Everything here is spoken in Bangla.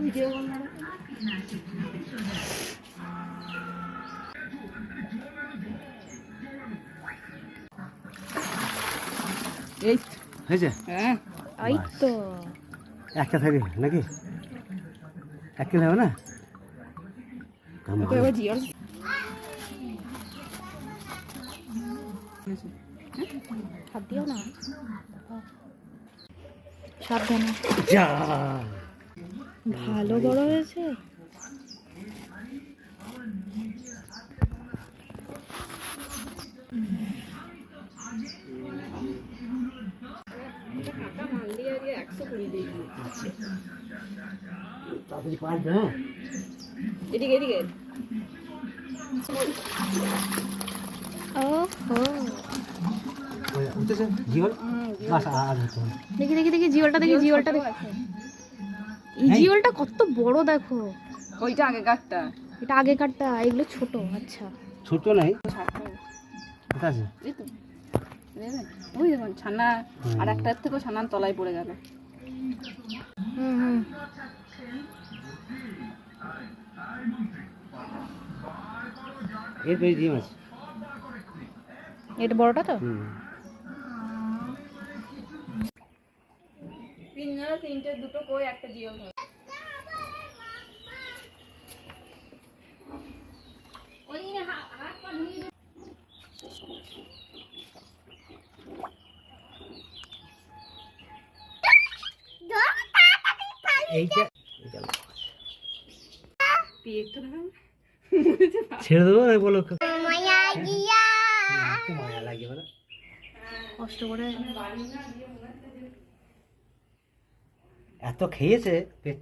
ভিডিও কল না এই হয়েছে? হ্যাঁ এই তো একটা থাকে নাকি? এক কিলো হবে না? ওকে এবার জিওর হাত দিও না, সাবধানে। যা ভালো বড় হয়েছে। তাড়াতাড়ি পারবে। হ্যাঁ এদিকে এদিকে। ওহো উঠেছে জিওল। বাস আর হতো না। দেখি দেখি দেখি জিওলটা দেখি, জিওলটা দেখি। এই জিওলটা কত বড় দেখো। ওইটা আগেকারটা, এটা আগেকারটা, এগুলো ছোট। আচ্ছা ছোট নাই, ঠিক আছে। এই তো ওই দেখুন ছানা, আর একটার থেকেও ছানার তলায় পড়ে গেল। হুম হুম এর বেশি ডিম আছে। এটা বড়টা তো। তিনটে দুটো কই একটা জিওল হয়। এইটা ছেড়ে দেবো না, বলো মায়া লাগে বলো কষ্ট করে এত খেয়েছে পেট